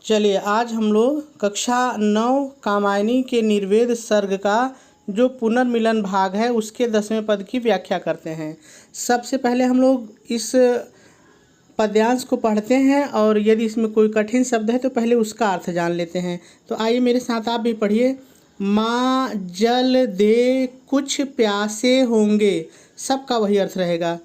चलिए आज हम लोग कक्षा 9 कामायनी के निर्वेद सर्ग का जो पुनर्मिलन भाग है उसके 10वें पद की व्याख्या करते हैं। सबसे पहले हम लोग इस पद्यांश को पढ़ते हैं और यदि इसमें कोई कठिन शब्द है तो पहले उसका अर्थ जान लेते हैं। तो आइए मेरे साथ आप भी पढ़िए। माँ जल दे कुछ प्यासे होंगे, सबका वही अर्थ रहेगा।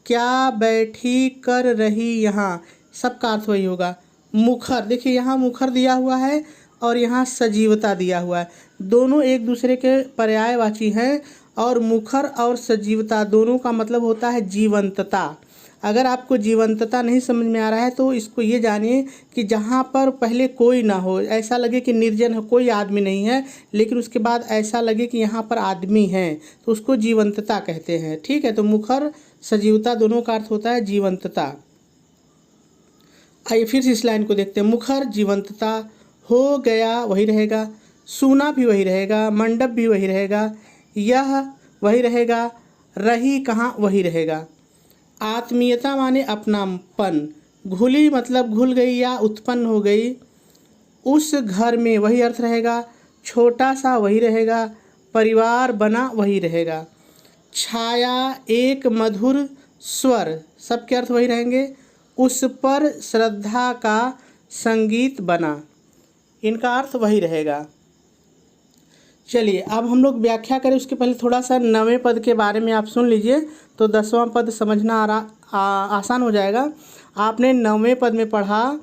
क्या बैठी कर रही यहाँ, सबका अर्थ वही होगा। मुखर, देखिए यहाँ मुखर दिया हुआ है और यहाँ सजीवता दिया हुआ है, दोनों एक दूसरे के पर्यायवाची हैं। और मुखर और सजीवता दोनों का मतलब होता है जीवंतता। अगर आपको जीवंतता नहीं समझ में आ रहा है तो इसको ये जानिए कि जहाँ पर पहले कोई ना हो, ऐसा लगे कि निर्जन है, कोई आदमी नहीं है, लेकिन उसके बाद ऐसा लगे कि यहाँ पर आदमी हैं, तो उसको जीवंतता कहते हैं। ठीक है, तो मुखर सजीवता दोनों का अर्थ होता है जीवंतता। आइए फिर से इस लाइन को देखते हैं। मुखर जीवंतता, हो गया वही रहेगा, सूना भी वही रहेगा, मंडप भी वही रहेगा, यह वही रहेगा, रही कहाँ वही रहेगा। आत्मीयता माने अपनापन, घुली मतलब घुल गई या उत्पन्न हो गई, उस घर में वही अर्थ रहेगा, छोटा सा वही रहेगा, परिवार बना वही रहेगा। छाया एक मधुर स्वर, सबके अर्थ वही रहेंगे, उस पर श्रद्धा का संगीत बना, इनका अर्थ वही रहेगा। चलिए अब हम लोग व्याख्या करें उसके पहले थोड़ा सा 9वें पद के बारे में आप सुन लीजिए तो 10वां पद समझना आसान हो जाएगा। आपने 9वें पद में पढ़ा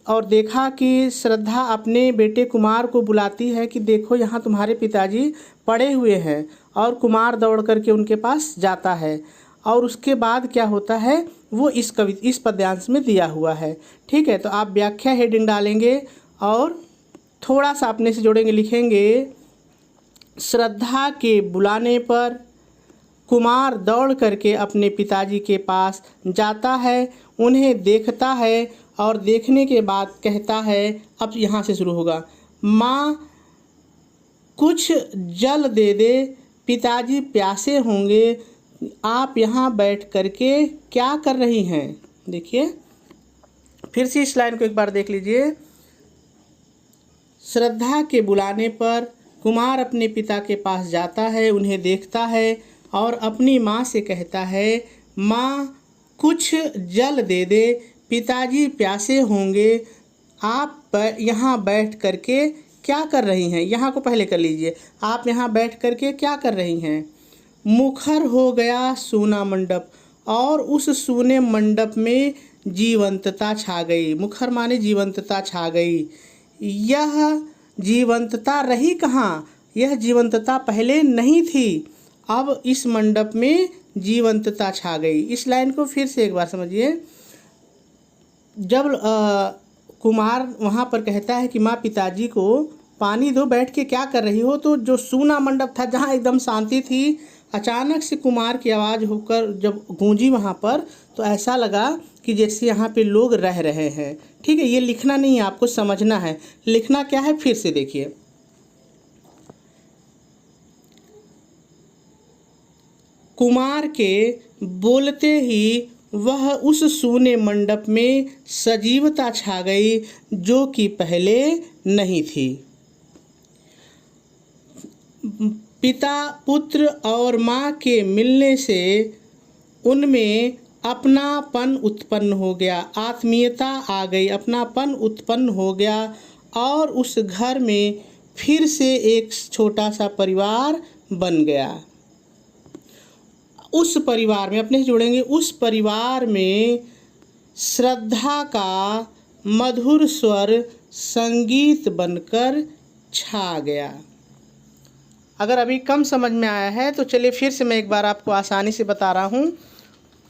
और देखा कि श्रद्धा अपने बेटे कुमार को बुलाती है कि देखो यहाँ तुम्हारे पिताजी पड़े हुए हैं, और कुमार दौड़ करके उनके पास जाता है। और उसके बाद क्या होता है वो इस पद्यांश में दिया हुआ है। ठीक है, तो आप व्याख्या हेडिंग डालेंगे और थोड़ा सा अपने से जोड़ेंगे, लिखेंगे श्रद्धा के बुलाने पर कुमार दौड़ करके अपने पिताजी के पास जाता है, उन्हें देखता है और देखने के बाद कहता है, अब यहाँ से शुरू होगा, माँ कुछ जल दे दे, पिताजी प्यासे होंगे, आप यहाँ बैठ करके क्या कर रही हैं। देखिए फिर से इस लाइन को एक बार देख लीजिए। श्रद्धा के बुलाने पर कुमार अपने पिता के पास जाता है, उन्हें देखता है और अपनी माँ से कहता है, माँ कुछ जल दे दे, पिताजी प्यासे होंगे, आप यहाँ बैठ करके क्या कर रही हैं। यहाँ को पहले कर लीजिए, आप यहाँ बैठ करके क्या कर रही हैं। मुखर हो गया सूना मंडप, और उस सूने मंडप में जीवंतता छा गई। मुखर माने जीवंतता छा गई। यह जीवंतता रही कहाँ, यह जीवंतता पहले नहीं थी, अब इस मंडप में जीवंतता छा गई। इस लाइन को फिर से एक बार समझिए। जब कुमार वहाँ पर कहता है कि माँ पिताजी को पानी दो, बैठ के क्या कर रही हो, तो जो सूना मंडप था जहाँ एकदम शांति थी, अचानक से कुमार की आवाज़ होकर जब गूंजी वहाँ पर, तो ऐसा लगा कि जैसे यहाँ पे लोग रह रहे हैं। ठीक है, ये लिखना नहीं है, आपको समझना है। लिखना क्या है फिर से देखिए। कुमार के बोलते ही वह उस सूने मंडप में सजीवता छा गई जो कि पहले नहीं थी। पिता पुत्र और माँ के मिलने से उनमें अपनापन उत्पन्न हो गया, आत्मीयता आ गई, अपनापन उत्पन्न हो गया, और उस घर में फिर से एक छोटा सा परिवार बन गया। उस परिवार में, अपने से जोड़ेंगे, उस परिवार में श्रद्धा का मधुर स्वर संगीत बनकर छा गया। अगर अभी कम समझ में आया है तो चलिए फिर से मैं एक बार आपको आसानी से बता रहा हूँ।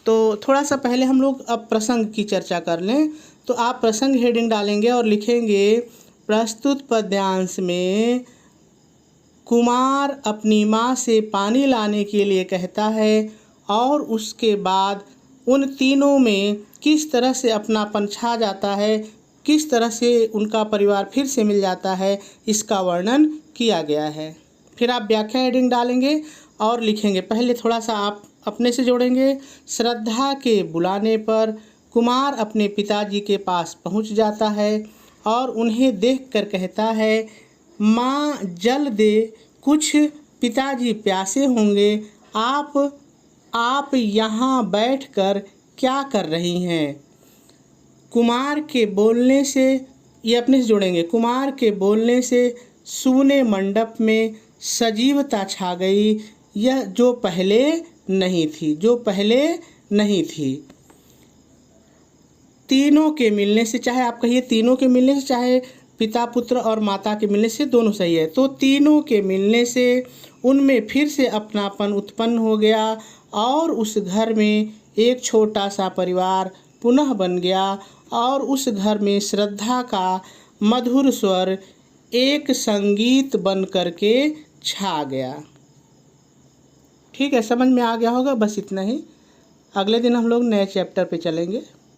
तो थोड़ा सा पहले हम लोग अब प्रसंग की चर्चा कर लें। तो आप प्रसंग हेडिंग डालेंगे और लिखेंगे, प्रस्तुत पद्यांश में कुमार अपनी माँ से पानी लाने के लिए कहता है और उसके बाद उन तीनों में किस तरह से अपनापन छा जाता है, किस तरह से उनका परिवार फिर से मिल जाता है, इसका वर्णन किया गया है। फिर आप व्याख्या हेडिंग डालेंगे और लिखेंगे, पहले थोड़ा सा आप अपने से जोड़ेंगे। श्रद्धा के बुलाने पर कुमार अपने पिताजी के पास पहुंच जाता है और उन्हें देखकर कहता है, माँ जल दे कुछ, पिताजी प्यासे होंगे। आप यहाँ बैठकर क्या कर रही हैं? कुमार के बोलने से, ये अपने से जोड़ेंगे, कुमार के बोलने से सूने मंडप में सजीवता छा गई, यह जो पहले नहीं थी। तीनों के मिलने से, चाहे आप कहिए तीनों के मिलने से, चाहे पिता पुत्र और माता के मिलने से, दोनों सही है। तो तीनों के मिलने से उनमें फिर से अपनापन उत्पन्न हो गया और उस घर में एक छोटा सा परिवार पुनः बन गया और उस घर में श्रद्धा का मधुर स्वर एक संगीत बन करके छा गया। ठीक है, समझ में आ गया होगा। बस इतना ही। अगले दिन हम लोग नए चैप्टर पे चलेंगे।